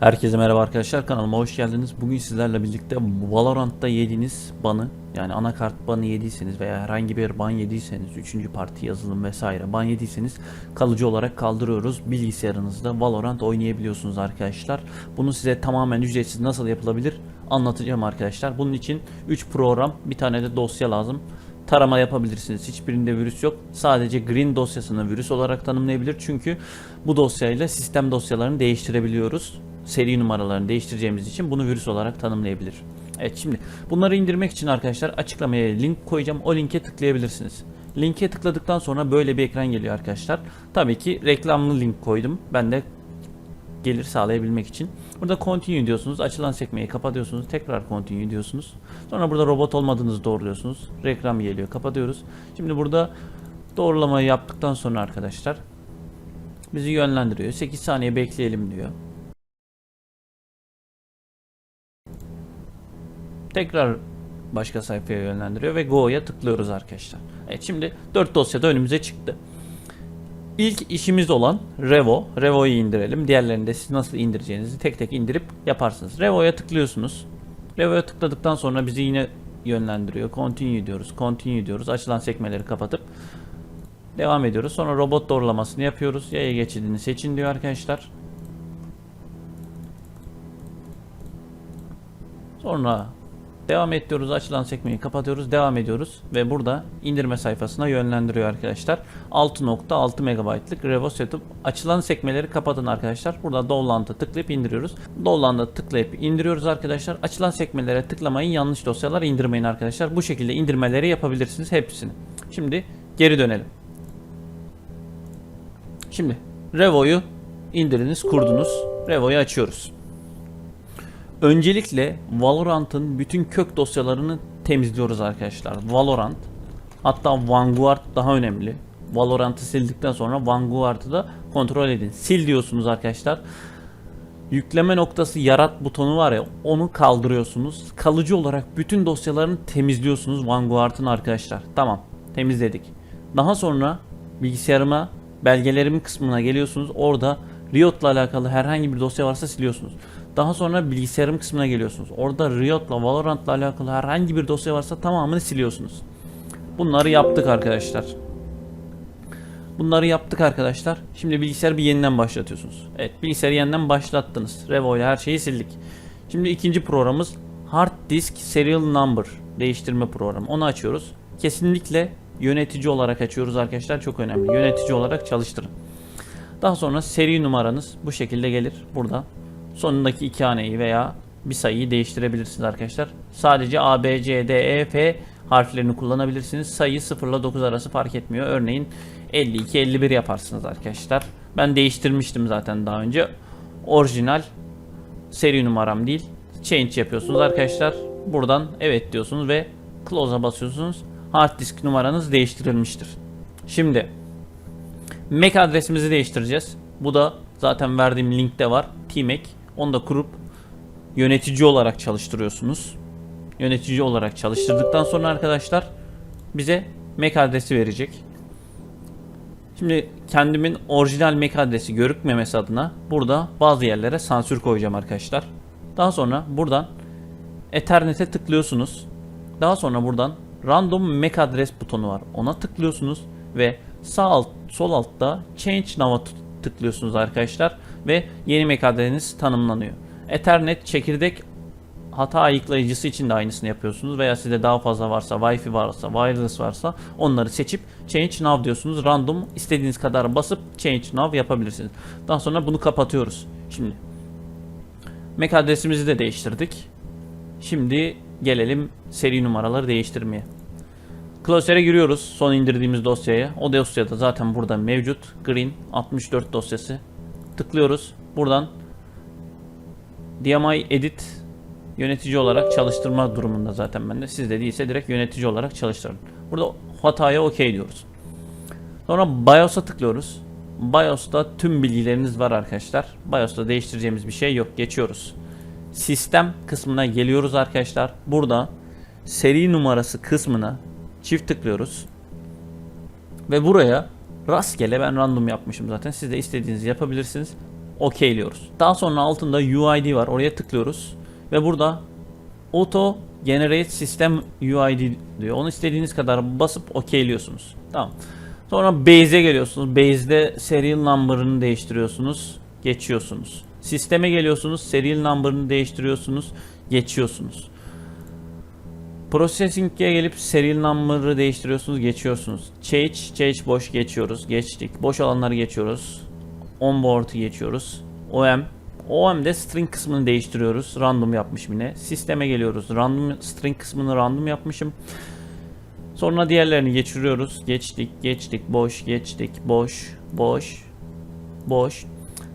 Herkese merhaba arkadaşlar, kanalıma hoş geldiniz. Bugün sizlerle birlikte Valorant'ta yediğiniz banı, yani anakart banı yediyseniz veya herhangi bir ban yediyseniz, 3. parti yazılım vesaire ban yediyseniz kalıcı olarak kaldırıyoruz. Bilgisayarınızda Valorant oynayabiliyorsunuz arkadaşlar. Bunu size tamamen ücretsiz nasıl yapılabilir anlatacağım arkadaşlar. Bunun için 3 program, bir tane de dosya lazım. Tarama yapabilirsiniz. Hiçbirinde virüs yok. Sadece green dosyasını virüs olarak tanımlayabilir. Çünkü bu dosyayla sistem dosyalarını değiştirebiliyoruz. Seri numaralarını değiştireceğimiz için bunu virüs olarak tanımlayabilir. Evet, şimdi bunları indirmek için arkadaşlar açıklamaya link koyacağım. O linke tıklayabilirsiniz. Linke tıkladıktan sonra böyle bir ekran geliyor arkadaşlar. Tabii ki reklamlı link koydum. Ben de gelir sağlayabilmek için. Burada continue diyorsunuz. Açılan sekmeyi kapatıyorsunuz. Tekrar continue diyorsunuz. Sonra burada robot olmadığınızı doğruluyorsunuz. Reklam geliyor. Kapatıyoruz. Şimdi burada doğrulamayı yaptıktan sonra arkadaşlar bizi yönlendiriyor. 8 saniye bekleyelim diyor. Tekrar başka sayfaya yönlendiriyor ve Go'ya tıklıyoruz arkadaşlar. Evet, şimdi 4 dosyada önümüze çıktı. İlk işimiz olan Revo. Revo'yu indirelim. Diğerlerini de siz nasıl indireceğinizi tek tek indirip yaparsınız. Revo'ya tıklıyorsunuz. Revo'ya tıkladıktan sonra bizi yine yönlendiriyor. Continue diyoruz. Continue diyoruz. Açılan sekmeleri kapatıp devam ediyoruz. Sonra robot doğrulamasını yapıyoruz. Yaya geçidini seçin diyor arkadaşlar. Sonra devam ediyoruz. Açılan sekmeyi kapatıyoruz. Devam ediyoruz. Ve burada indirme sayfasına yönlendiriyor arkadaşlar. 6.6 MB'lık Revo Setup. Açılan sekmeleri kapatın arkadaşlar. Burada Download'a tıklayıp indiriyoruz. Download'a tıklayıp indiriyoruz arkadaşlar. Açılan sekmelere tıklamayın. Yanlış dosyalar indirmeyin arkadaşlar. Bu şekilde indirmeleri yapabilirsiniz hepsini. Şimdi geri dönelim. Şimdi Revo'yu indiriniz, kurdunuz. Revo'yu açıyoruz. Öncelikle Valorant'ın bütün kök dosyalarını temizliyoruz arkadaşlar. Valorant, hatta Vanguard daha önemli. Valorant'ı sildikten sonra Vanguard'ı da kontrol edin. Sil diyorsunuz arkadaşlar. Yükleme noktası yarat butonu var ya, onu kaldırıyorsunuz. Kalıcı olarak bütün dosyalarını temizliyorsunuz Vanguard'ın arkadaşlar. Tamam, temizledik. Daha sonra bilgisayarıma, belgelerimin kısmına geliyorsunuz. Orada Riot'la alakalı herhangi bir dosya varsa siliyorsunuz. Daha sonra bilgisayarım kısmına geliyorsunuz. Orada Riot'la, Valorant'la alakalı herhangi bir dosya varsa tamamını siliyorsunuz. Bunları yaptık arkadaşlar. Bunları yaptık arkadaşlar. Şimdi bilgisayarı bir yeniden başlatıyorsunuz. Evet, bilgisayarı yeniden başlattınız. Revo ile her şeyi sildik. Şimdi ikinci programımız Hard Disk Serial Number değiştirme programı. Onu açıyoruz. Kesinlikle yönetici olarak açıyoruz arkadaşlar. Çok önemli. Yönetici olarak çalıştırın. Daha sonra seri numaranız bu şekilde gelir. Burada sonundaki iki haneyi veya bir sayıyı değiştirebilirsiniz arkadaşlar. Sadece A, B, C, D, E, F harflerini kullanabilirsiniz. Sayı 0 ile 9 arası fark etmiyor. Örneğin 52, 51 yaparsınız arkadaşlar. Ben değiştirmiştim zaten daha önce. Orijinal seri numaram değil. Change yapıyorsunuz arkadaşlar. Buradan evet diyorsunuz ve close'a basıyorsunuz. Hard disk numaranız değiştirilmiştir. Şimdi MAC adresimizi değiştireceğiz. Bu da zaten verdiğim linkte var. TMAC. Onu da kurup yönetici olarak çalıştırıyorsunuz. Yönetici olarak çalıştırdıktan sonra arkadaşlar bize MAC adresi verecek. Şimdi kendimin orijinal MAC adresi görükmemesi adına burada bazı yerlere sansür koyacağım arkadaşlar. Daha sonra buradan Ethernet'e tıklıyorsunuz. Daha sonra buradan Random MAC adres butonu var. Ona tıklıyorsunuz ve sol altta Change Now'a tıklıyorsunuz arkadaşlar ve yeni MAC adresiniz tanımlanıyor. Ethernet çekirdek hata ayıklayıcısı için de aynısını yapıyorsunuz veya sizde daha fazla varsa, Wi-Fi varsa, wireless varsa onları seçip Change Now diyorsunuz. Random istediğiniz kadar basıp Change Now yapabilirsiniz. Daha sonra bunu kapatıyoruz. Şimdi MAC adresimizi de değiştirdik. Şimdi gelelim seri numaraları değiştirmeye. Closer'e giriyoruz son indirdiğimiz dosyaya. O dosyada zaten burada mevcut. Green 64 dosyası. Tıklıyoruz. Buradan DMI Edit yönetici olarak çalıştırma durumunda zaten bende. Sizde değilse direkt yönetici olarak çalıştırın. Burada hataya OK diyoruz. Sonra BIOS'a tıklıyoruz. BIOS'ta tüm bilgileriniz var arkadaşlar. BIOS'ta değiştireceğimiz bir şey yok. Geçiyoruz. Sistem kısmına geliyoruz arkadaşlar. Burada seri numarası kısmına çift tıklıyoruz. Ve buraya rastgele, ben random yapmışım zaten. Siz de istediğinizi yapabilirsiniz. okeyliyoruz. Daha sonra altında UID var. Oraya tıklıyoruz ve burada Auto Generate System UID diyor. Onu istediğiniz kadar basıp okeyliyorsunuz. Tamam. Sonra Base'e geliyorsunuz. Base'de serial number'ını değiştiriyorsunuz. Geçiyorsunuz. Sisteme geliyorsunuz. Serial number'ını değiştiriyorsunuz. Geçiyorsunuz. Processing'e gelip serial number'ı değiştiriyorsunuz. Geçiyorsunuz. Change boş geçiyoruz. Geçtik. Boş alanları geçiyoruz. Onboard'u geçiyoruz. OM'de string kısmını değiştiriyoruz. Random yapmışım yine. Sisteme geliyoruz. Random string kısmını random yapmışım. Sonra diğerlerini geçiriyoruz. Geçtik, boş, geçtik, boş.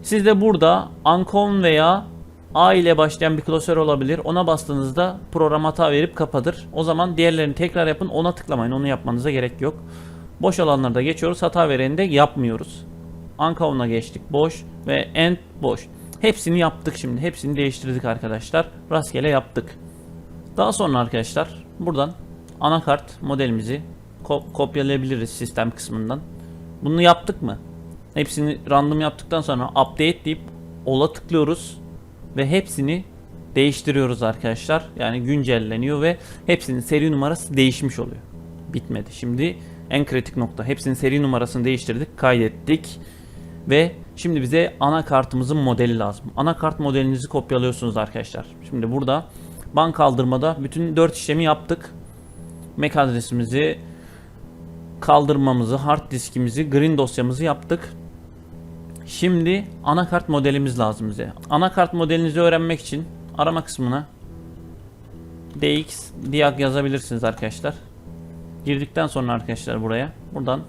Siz de burada uncon veya A ile başlayan bir klasör olabilir. Ona bastığınızda program hata verip kapatır. O zaman diğerlerini tekrar yapın. Ona tıklamayın. Onu yapmanıza gerek yok. Boş alanlarda geçiyoruz. Hata vereni de yapmıyoruz. Uncon'a geçtik. Boş ve end boş. Hepsini yaptık şimdi. Hepsini değiştirdik arkadaşlar. Rastgele yaptık. Daha sonra arkadaşlar buradan anakart modelimizi kopyalayabiliriz sistem kısmından. Bunu yaptık mı? Hepsini random yaptıktan sonra update deyip ola tıklıyoruz ve hepsini değiştiriyoruz arkadaşlar. Yani güncelleniyor ve hepsinin seri numarası değişmiş oluyor. Bitmedi. Şimdi en kritik nokta. Hepsinin seri numarasını değiştirdik, kaydettik ve şimdi bize anakartımızın modeli lazım. Anakart modelinizi kopyalıyorsunuz arkadaşlar. Şimdi burada bank kaldırmada bütün 4 işlemi yaptık. MAC adresimizi, kaldırmamızı, hard diskimizi, green dosyamızı yaptık. Şimdi anakart modelimiz lazım bize. Anakart modelinizi öğrenmek için arama kısmına DX diag yazabilirsiniz arkadaşlar. Girdikten sonra arkadaşlar buradan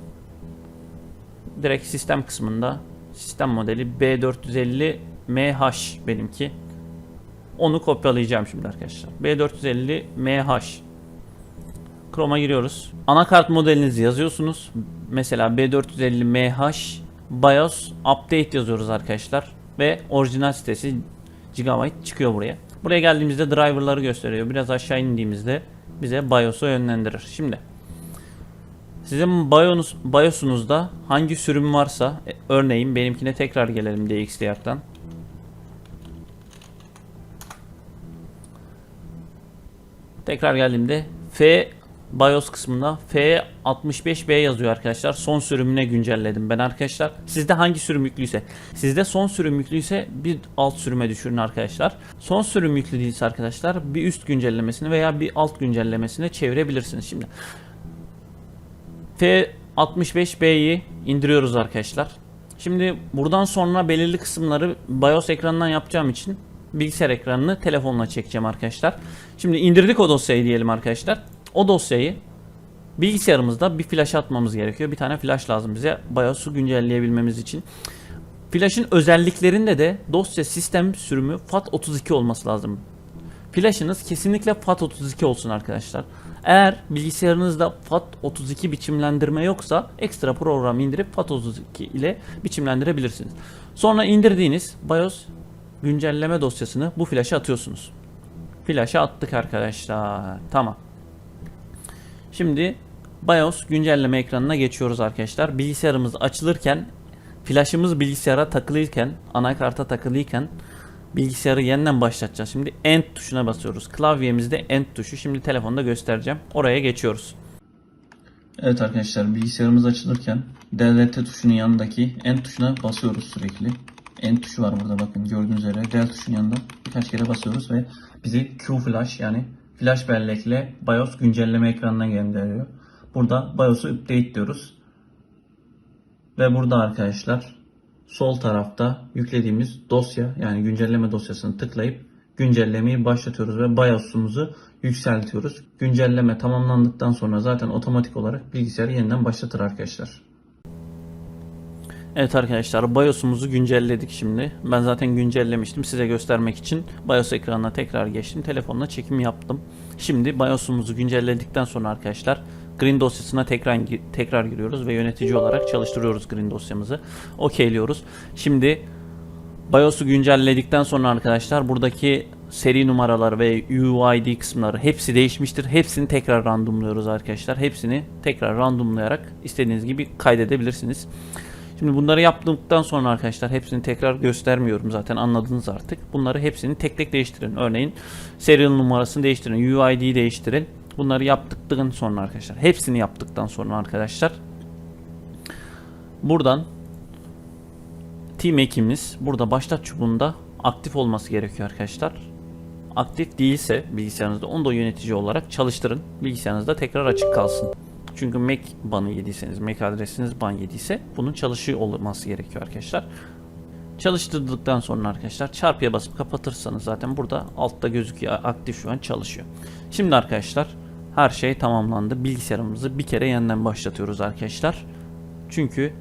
direkt sistem kısmında sistem modeli B450MH benimki. Onu kopyalayacağım şimdi arkadaşlar. B450MH. Chrome'a giriyoruz. Anakart modelinizi yazıyorsunuz. Mesela B450MH BIOS Update yazıyoruz arkadaşlar. Ve orijinal sitesi Gigabyte çıkıyor buraya. Buraya geldiğimizde driverları gösteriyor. Biraz aşağı indiğimizde bize BIOS'a yönlendirir. Şimdi sizin BIOS'unuzda hangi sürüm varsa örneğin benimkine tekrar gelelim DXDiag'dan. Tekrar geldiğimde BIOS kısmında F65B yazıyor arkadaşlar. Son sürümüne güncelledim ben arkadaşlar. Sizde hangi sürüm yüklüyse. Sizde son sürüm yüklüyse bir alt sürüme düşürün arkadaşlar. Son sürüm yüklü değilse arkadaşlar bir üst güncellemesini veya bir alt güncellemesini çevirebilirsiniz. Şimdi F65B'yi indiriyoruz arkadaşlar. Şimdi buradan sonra belirli kısımları BIOS ekranından yapacağım için bilgisayar ekranını telefonla çekeceğim arkadaşlar. Şimdi indirdik o dosyayı diyelim arkadaşlar. O dosyayı bilgisayarımızda bir flash atmamız gerekiyor. Bir tane flash lazım bize BIOS'u güncelleyebilmemiz için. Flash'ın özelliklerinde de dosya sistem sürümü FAT32 olması lazım. Flash'ınız kesinlikle FAT32 olsun arkadaşlar. Eğer bilgisayarınızda FAT32 biçimlendirme yoksa ekstra program indirip FAT32 ile biçimlendirebilirsiniz. Sonra indirdiğiniz BIOS güncelleme dosyasını bu flash'a atıyorsunuz. Flash'a attık arkadaşlar. Tamam. Şimdi BIOS güncelleme ekranına geçiyoruz arkadaşlar. Bilgisayarımız açılırken, flash'ımız bilgisayara takılıyken, anakarta takılıyken bilgisayarı yeniden başlatacağız. Şimdi End tuşuna basıyoruz. Klavyemizde End tuşu. Şimdi telefonda göstereceğim. Oraya geçiyoruz. Evet arkadaşlar, bilgisayarımız açılırken Delete tuşunun yanındaki End tuşuna basıyoruz sürekli. End tuşu var burada, bakın gördüğünüz üzere Del tuşunun yanında birkaç kere basıyoruz ve bizi Q-Flash yani flash bellekle BIOS güncelleme ekranına gönderiyor. Burada BIOS'u update diyoruz. Ve burada arkadaşlar sol tarafta yüklediğimiz dosya yani güncelleme dosyasını tıklayıp güncellemeyi başlatıyoruz ve BIOS'umuzu yükseltiyoruz. Güncelleme tamamlandıktan sonra zaten otomatik olarak bilgisayarı yeniden başlatır arkadaşlar. Evet arkadaşlar, BIOS'umuzu güncelledik şimdi. Ben zaten güncellemiştim. Size göstermek için BIOS ekranına tekrar geçtim. Telefonla çekim yaptım. Şimdi BIOS'umuzu güncelledikten sonra arkadaşlar Green dosyasına tekrar giriyoruz ve yönetici olarak çalıştırıyoruz Green dosyamızı. Okeyliyoruz. Şimdi BIOS'u güncelledikten sonra arkadaşlar buradaki seri numaralar ve UID kısımları hepsi değişmiştir. Hepsini tekrar randomluyoruz arkadaşlar. Hepsini tekrar randomlayarak istediğiniz gibi kaydedebilirsiniz. Şimdi bunları yaptıktan sonra arkadaşlar hepsini tekrar göstermiyorum, zaten anladınız artık. Bunları hepsini tek tek değiştirin. Örneğin serial numarasını değiştirin, UID'yi değiştirin. Bunları yaptıktan sonra arkadaşlar, hepsini yaptıktan sonra arkadaşlar buradan Team ekimiz burada başlat çubuğunda aktif olması gerekiyor arkadaşlar. Aktif değilse bilgisayarınızda onu da yönetici olarak çalıştırın. Bilgisayarınızda tekrar açık kalsın. Çünkü Mac banı yediyseniz, Mac adresiniz ban yediyse bunun çalışıyor olması gerekiyor arkadaşlar. Çalıştırdıktan sonra arkadaşlar çarpıya basıp kapatırsanız zaten burada altta gözüküyor, aktif şu an çalışıyor. Şimdi arkadaşlar her şey tamamlandı. Bilgisayarımızı bir kere yeniden başlatıyoruz arkadaşlar. Çünkü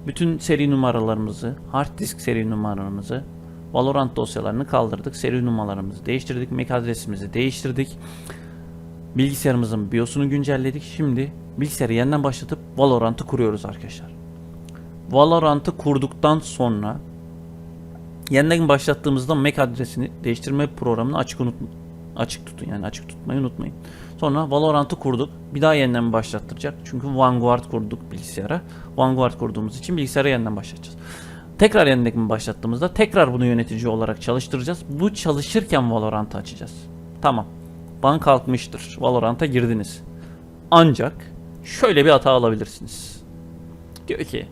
bütün seri numaralarımızı, hard disk seri numaralarımızı, Valorant dosyalarını kaldırdık. Seri numaralarımızı değiştirdik. MAC adresimizi değiştirdik. Bilgisayarımızın BIOS'unu güncelledik. Şimdi bilgisayarı yeniden başlatıp Valorant'ı kuruyoruz arkadaşlar. Valorant'ı kurduktan sonra yeniden başlattığımızda MAC adresini değiştirme programını açık tutun, yani açık tutmayı unutmayın. Sonra Valorant'ı kurduk. Bir daha yeniden başlattıracak. Çünkü Vanguard kurduk bilgisayara. Vanguard kurduğumuz için bilgisayara yeniden başlatacağız. Tekrar yeniden başlattığımızda tekrar bunu yönetici olarak çalıştıracağız. Bu çalışırken Valorant'ı açacağız. Tamam. Ban kalkmıştır. Valorant'a girdiniz. Ancak şöyle bir hata alabilirsiniz. Diyor ki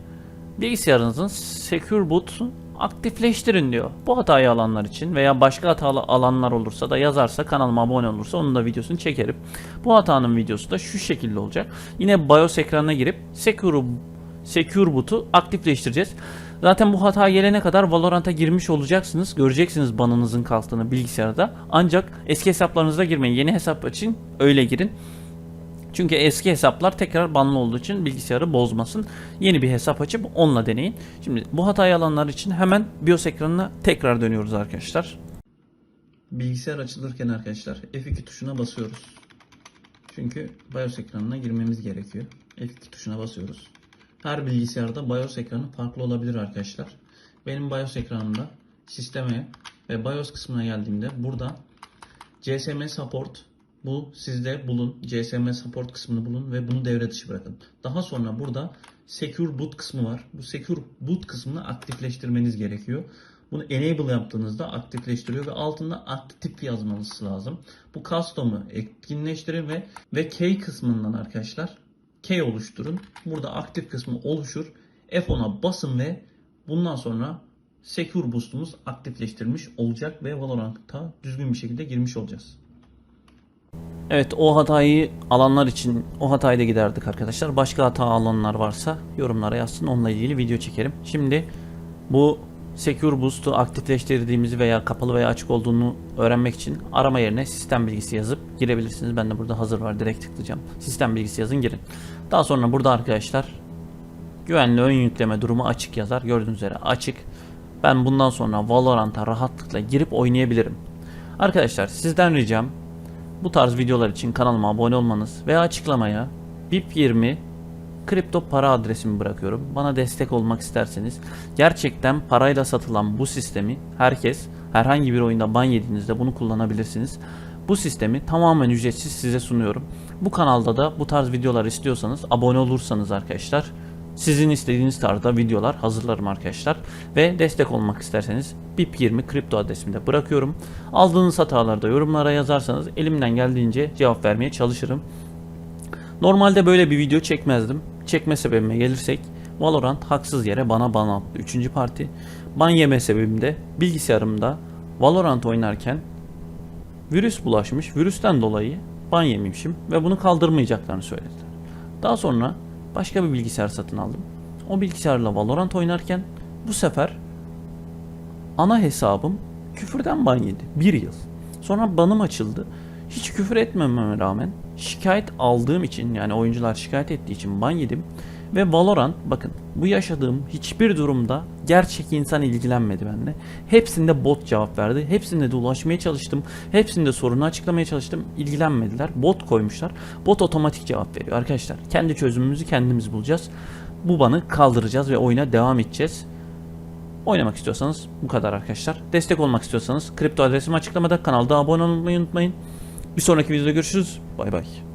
bilgisayarınızın Secure Boot'u aktifleştirin diyor. Bu hatayı alanlar için veya başka hatalı alanlar olursa da yazarsa, kanalıma abone olursa onun da videosunu çekerim. Bu hatanın videosu da şu şekilde olacak. Yine BIOS ekranına girip Secure Boot'u aktifleştireceğiz. Zaten bu hata gelene kadar Valorant'a girmiş olacaksınız. Göreceksiniz banınızın kalktığını bilgisayarda. Ancak eski hesaplarınıza girmeyin. Yeni hesap için öyle girin. Çünkü eski hesaplar tekrar banlı olduğu için bilgisayarı bozmasın. Yeni bir hesap açıp onunla deneyin. Şimdi bu hatayı alanlar için hemen BIOS ekranına tekrar dönüyoruz arkadaşlar. Bilgisayar açılırken arkadaşlar F2 tuşuna basıyoruz. Çünkü BIOS ekranına girmemiz gerekiyor. F2 tuşuna basıyoruz. Her bilgisayarda BIOS ekranı farklı olabilir arkadaşlar. Benim BIOS ekranımda sisteme ve BIOS kısmına geldiğimde burada GSM Support, bu sizde bulun. GSM Support kısmını bulun ve bunu devre dışı bırakın. Daha sonra burada Secure Boot kısmı var. Bu Secure Boot kısmını aktifleştirmeniz gerekiyor. Bunu enable yaptığınızda aktifleştiriyor ve altında aktif yazmanız lazım. Bu custom'u etkinleştirin ve key kısmından arkadaşlar key oluşturun. Burada aktif kısmı oluşur. F10'a basın ve bundan sonra Secure Boost'umuz aktifleştirilmiş olacak ve Valorant'a düzgün bir şekilde girmiş olacağız. Evet, o hatayı alanlar için o hatayı da giderdik arkadaşlar. Başka hata alanlar varsa yorumlara yazsın, onunla ilgili video çekerim. Şimdi bu Secure Boost'u aktifleştirdiğimizi veya kapalı veya açık olduğunu öğrenmek için arama yerine sistem bilgisi yazıp girebilirsiniz. Ben de burada hazır var, direkt tıklayacağım. Sistem bilgisi yazın, girin. Daha sonra burada arkadaşlar güvenli ön yükleme durumu açık yazar. Gördüğünüz üzere açık. Ben bundan sonra Valorant'a rahatlıkla girip oynayabilirim. Arkadaşlar sizden ricam bu tarz videolar için kanalıma abone olmanız veya açıklamaya BIP20 kripto para adresimi bırakıyorum. Bana destek olmak isterseniz, gerçekten parayla satılan bu sistemi herkes herhangi bir oyunda ban yediğinizde bunu kullanabilirsiniz. Bu sistemi tamamen ücretsiz size sunuyorum. Bu kanalda da bu tarz videolar istiyorsanız abone olursanız arkadaşlar sizin istediğiniz tarzda videolar hazırlarım arkadaşlar. Ve destek olmak isterseniz BIP20 kripto adresimde bırakıyorum. Aldığınız hataları da yorumlara yazarsanız elimden geldiğince cevap vermeye çalışırım. Normalde böyle bir video çekmezdim. Çekme sebebime gelirsek, Valorant haksız yere bana ban attı. 3. parti. Ban yeme sebebim de bilgisayarımda Valorant oynarken virüs bulaşmış. Virüsten dolayı ban yemişim ve bunu kaldırmayacaklarını söylediler. Daha sonra başka bir bilgisayar satın aldım. O bilgisayarla Valorant oynarken bu sefer ana hesabım küfürden ban yedi. 1 yıl. Sonra banım açıldı. Hiç küfür etmememe rağmen şikayet aldığım için, yani oyuncular şikayet ettiği için ban yedim. Ve Valorant, bakın bu yaşadığım hiçbir durumda gerçek insan ilgilenmedi benimle. Hepsinde bot cevap verdi. Hepsinde de ulaşmaya çalıştım. Hepsinde sorunu açıklamaya çalıştım. İlgilenmediler. Bot koymuşlar. Bot otomatik cevap veriyor arkadaşlar. Kendi çözümümüzü kendimiz bulacağız. Bu banı kaldıracağız ve oyuna devam edeceğiz. Oynamak istiyorsanız bu kadar arkadaşlar. Destek olmak istiyorsanız kripto adresim açıklamada. Kanalda abone olmayı unutmayın. Bir sonraki videoda görüşürüz. Bay bay.